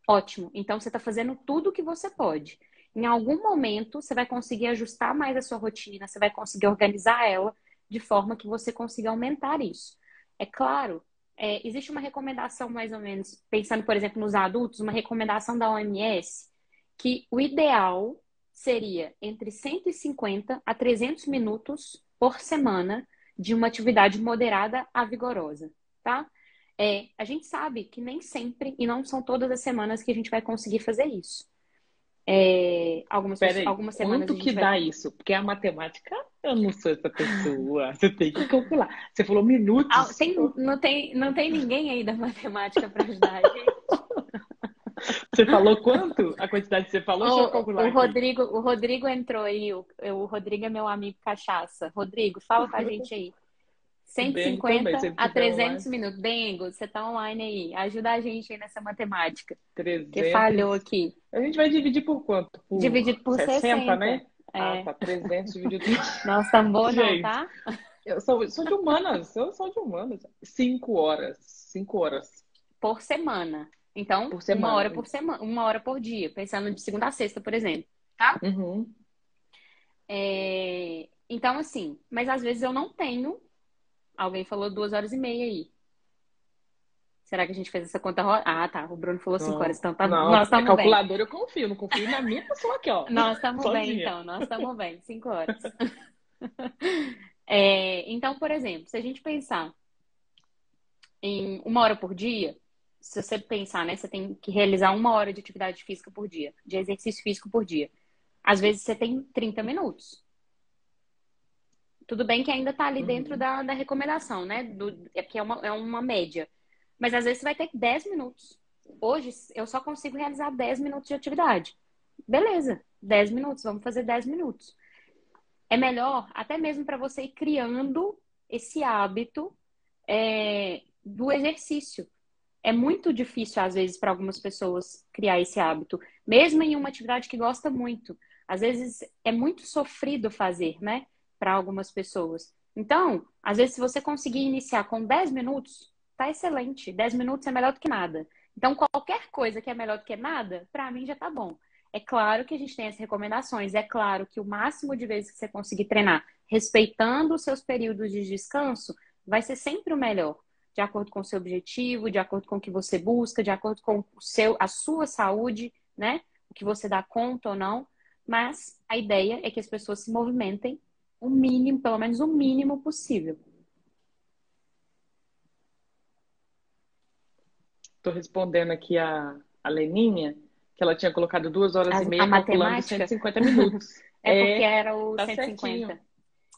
ótimo. Então você está fazendo tudo o que você pode. Em algum momento, você vai conseguir ajustar mais a sua rotina, você vai conseguir organizar ela de forma que você consiga aumentar isso. É claro, existe uma recomendação, mais ou menos, pensando, por exemplo, nos adultos, uma recomendação da OMS que o ideal seria entre 150 a 300 minutos por semana de uma atividade moderada a vigorosa, tá? A gente sabe que nem sempre e não são todas as semanas que a gente vai conseguir fazer isso. Peraí, Algumas semanas a quanto que gente vai. dá isso? Porque a matemática, eu não sou essa pessoa. Você tem que calcular. Você falou minutos. Não tem ninguém aí da matemática para ajudar a gente. Você falou quanto? A quantidade que você falou? Deixa eu calcular aqui. O Rodrigo entrou aí. O Rodrigo é meu amigo cachaça. Rodrigo, fala com a gente aí. O cento e Dengo também, se cinquenta ele a tiver 300 online. minutos. Dengo, você tá online aí. Ajuda a gente aí nessa matemática. Que 300. falhou aqui. A gente vai dividir por quanto? Por Dividido por 60, 60. né? Ah, É, tá. 300 dividido por... nós estamos bom não, Gente, tá? eu sou de humanas. Eu sou de humanas. 5 horas. 5 horas Por semana. Então, por uma semana. hora por semana, uma hora por dia. Pensando de segunda a sexta, por exemplo. Tá? Uhum. Então, assim, mas às vezes eu não tenho. Alguém falou 2 horas e meia aí. Será que a gente fez essa conta? Ah, tá. O Bruno falou 5 horas. Não, Então nós não, é estamos bem. calculadora, eu confio. Não confio na minha pessoa aqui, ó. Nós estamos bem, Sozinha. então. Nós estamos bem. 5 horas. Então, por exemplo, se a gente pensar em uma hora por dia, se você pensar, né? Você tem que realizar uma hora de atividade física por dia, de exercício físico por dia. Às vezes você tem 30 minutos. Tudo bem que ainda está ali dentro Uhum. da recomendação, né? Porque é uma média. Mas às vezes você vai ter 10 minutos. Hoje eu só consigo realizar 10 minutos de atividade. Beleza, 10 minutos, vamos fazer 10 minutos. É melhor, até mesmo para você ir criando esse hábito do exercício. É muito difícil, às vezes, para algumas pessoas criar esse hábito, mesmo em uma atividade que gosta muito. Às vezes é muito sofrido fazer, né? Para algumas pessoas. Então, às vezes, se você conseguir iniciar com 10 minutos, tá excelente. 10 minutos é melhor do que nada. Então, qualquer coisa que é melhor do que nada, para mim já tá bom. É claro que a gente tem as recomendações, é claro que o máximo de vezes que você conseguir treinar, respeitando os seus períodos de descanso, vai ser sempre o melhor de acordo com o seu objetivo, de acordo com o que você busca, de acordo com a sua saúde, né? O que você dá conta ou não. Mas a ideia é que as pessoas se movimentem o mínimo, pelo menos o mínimo possível. Tô respondendo aqui a Leninha, que ela tinha colocado 2 horas e A meia calculando matemática 150 minutos. é porque era o Tá cento e certinho. cinquenta.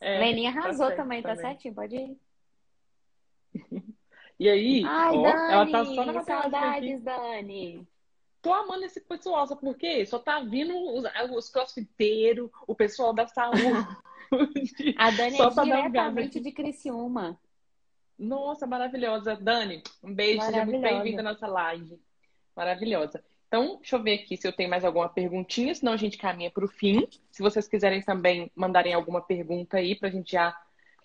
Leninha Tá arrasou certo também, tá também. certinho, pode ir. E aí, Ai, ó, ela tá só na Dani, matemática aqui. saudades, Dani. Tô amando esse pessoal, sabe por quê? Só tá vindo os crossfiteiros, o pessoal da saúde, A Dani é só pra dar um gás diretamente aqui. de Criciúma. Nossa, maravilhosa. Dani, um beijo, seja muito bem-vinda à Maravilhosa. nossa live. Maravilhosa. Então, deixa eu ver aqui se eu tenho mais alguma perguntinha, senão a gente caminha para o fim. Se vocês quiserem também mandarem alguma pergunta aí para a gente já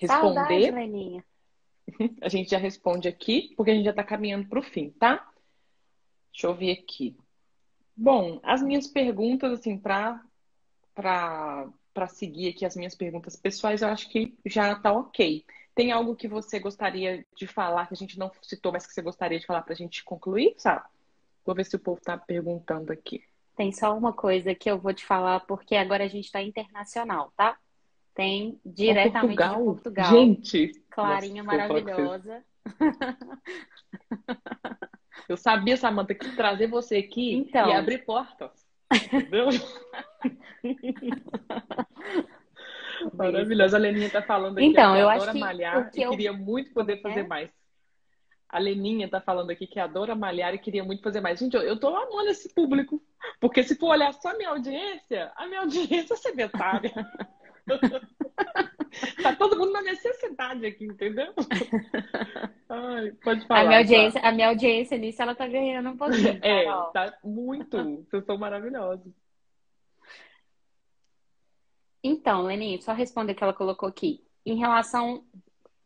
Saudade, responder, Leninha. a gente já responde aqui, porque a gente já está caminhando para o fim, tá? Deixa eu ver aqui. Bom, as minhas perguntas, assim, para seguir aqui as minhas perguntas pessoais, eu acho que já tá ok. Tem algo que você gostaria de falar, que a gente não citou, mas que você gostaria de falar para a gente concluir, sabe? Vou ver se o povo tá perguntando aqui. Tem só uma coisa que eu vou te falar, porque agora a gente está internacional, tá? Tem Ó, diretamente de Portugal. Portugal, Gente! Nossa, Clarinha vou falar com vocês. maravilhosa. Eu sabia, Samantha, que trazer você aqui e Então, abrir portas. Entendeu? besta. Maravilhosa. A Leninha tá falando aqui, ó, Então, que eu acho adora que o malhar que e eu. queria muito Como é poder que fazer é? mais. A Leninha tá falando aqui que adora malhar e queria muito fazer mais. Gente, eu tô amando esse público. Porque se for olhar só a minha audiência é sedentária. Tá todo mundo na necessidade aqui, entendeu? Ai, pode falar, Sá. A minha audiência nisso, ela tá ganhando um pouquinho, É, Carol. tá muito. Vocês são maravilhosos. Então, Leninha, só responder o que ela colocou aqui. Em relação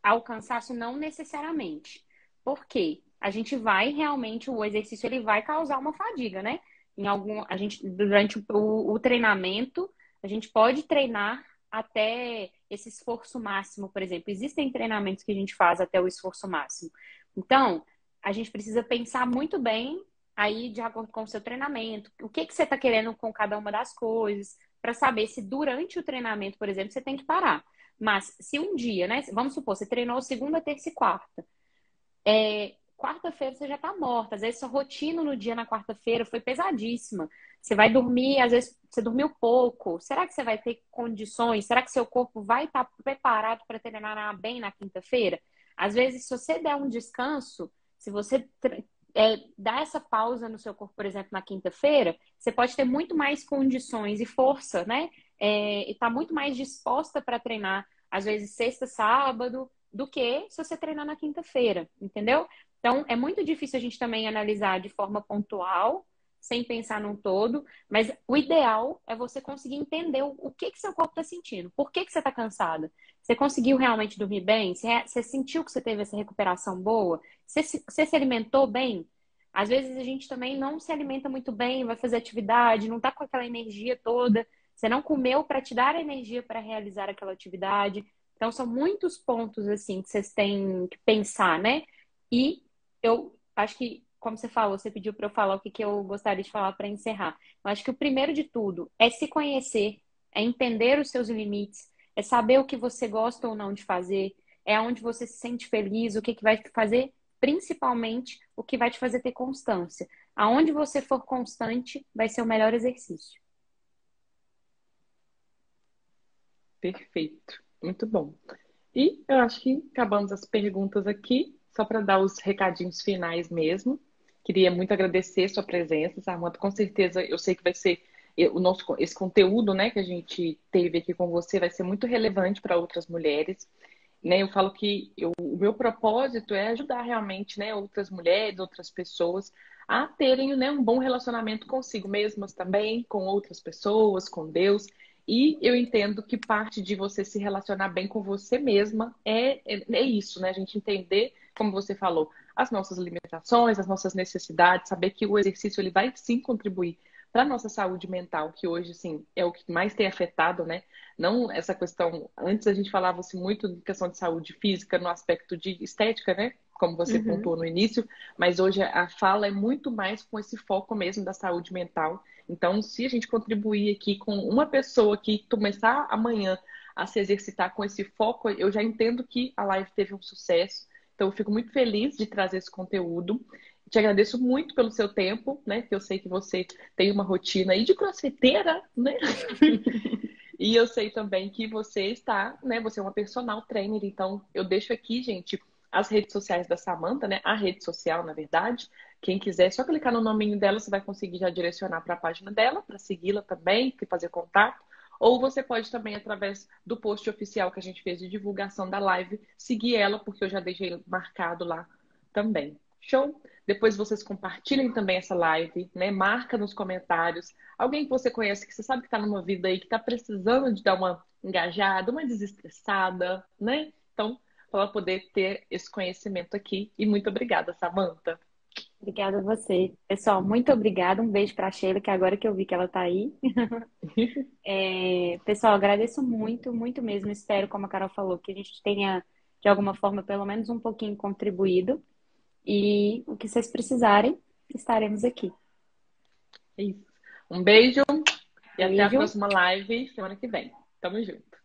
ao cansaço, não necessariamente. Por quê? A gente vai realmente, o exercício ele vai causar uma fadiga, né? Durante o treinamento, a gente pode treinar até esse esforço máximo, por exemplo. Existem treinamentos que a gente faz até o esforço máximo. Então, a gente precisa pensar muito bem aí, de acordo com o seu treinamento, o que que você está querendo com cada uma das coisas, para saber se durante o treinamento, por exemplo, você tem que parar. Mas se um dia, né? Vamos supor, você treinou segunda, terça e quarta. quarta-feira você já tá morta. Às vezes sua rotina no dia na quarta-feira foi pesadíssima. Você vai dormir, às vezes você dormiu pouco. Será que você vai ter condições? Será que seu corpo vai estar preparado para treinar bem na quinta-feira? Às vezes, se você der um descanso, se você dar essa pausa no seu corpo, por exemplo, na quinta-feira, você pode ter muito mais condições e força, né? E tá muito mais disposta para treinar, às vezes, sexta, sábado, do que se você treinar na quinta-feira, entendeu? Então, é muito difícil a gente também analisar de forma pontual, sem pensar num todo, mas o ideal é você conseguir entender o que que seu corpo está sentindo, por que que você está cansada. Você conseguiu realmente dormir bem? Você sentiu que você teve essa recuperação boa? Você se alimentou bem? Às vezes a gente também não se alimenta muito bem, vai fazer atividade, não está com aquela energia toda. Você não comeu para te dar energia para realizar aquela atividade. Então, são muitos pontos, assim, que vocês têm que pensar, né? E eu acho que, como você falou, você pediu para eu falar o que que eu gostaria de falar para encerrar. Eu acho que o primeiro de tudo é se conhecer, é entender os seus limites, é saber o que você gosta ou não de fazer, é onde você se sente feliz, o que que vai te fazer, principalmente o que vai te fazer ter constância. Aonde você for constante, vai ser o melhor exercício. Perfeito. Muito bom. E eu acho que acabamos as perguntas aqui, só para dar os recadinhos finais mesmo. Queria muito agradecer sua presença, Samanta. Com certeza, eu sei que vai ser esse conteúdo, né, que a gente teve aqui com você vai ser muito relevante para outras mulheres, né? Eu falo que o meu propósito é ajudar realmente, né, outras mulheres, outras pessoas a terem, né, um bom relacionamento consigo mesmas também, com outras pessoas, com Deus. E eu entendo que parte de você se relacionar bem com você mesma é isso, né? A gente entender, como você falou, as nossas limitações, as nossas necessidades, saber que o exercício ele vai sim contribuir para a nossa saúde mental, que hoje, assim, é o que mais tem afetado, né? Não essa questão. Antes a gente falava-se muito de questão de saúde física no aspecto de estética, né? Como você Uhum. pontuou no início, mas hoje a fala é muito mais com esse foco mesmo da saúde mental. Então, se a gente contribuir aqui com uma pessoa que começar amanhã a se exercitar com esse foco, eu já entendo que a live teve um sucesso. Então, eu fico muito feliz de trazer esse conteúdo. Te agradeço muito pelo seu tempo, né? Que eu sei que você tem uma rotina aí de crossfiteira, né? E eu sei também que você está, né? Você é uma personal trainer, então eu deixo aqui, gente, as redes sociais da Samanta, né? A rede social, na verdade. Quem quiser, é só clicar no nominho dela, você vai conseguir já direcionar para a página dela, para segui-la também, e fazer contato. Ou você pode também, através do post oficial que a gente fez de divulgação da live, seguir ela, porque eu já deixei marcado lá também. Show? Depois vocês compartilhem também essa live, né? Marca nos comentários alguém que você conhece, que você sabe que está numa vida aí, que está precisando de dar uma engajada, uma desestressada, né? Então, para poder ter esse conhecimento aqui. E muito obrigada, Samanta. Obrigada a você. Pessoal, muito obrigada. Um beijo para a Sheila, que agora que eu vi que ela está aí. Pessoal, agradeço muito, muito mesmo. Espero, como a Carol falou, que a gente tenha, de alguma forma, pelo menos um pouquinho contribuído. E o que vocês precisarem, estaremos aqui. É isso. Um beijo e até a Beijo. próxima live semana que vem. Tamo junto.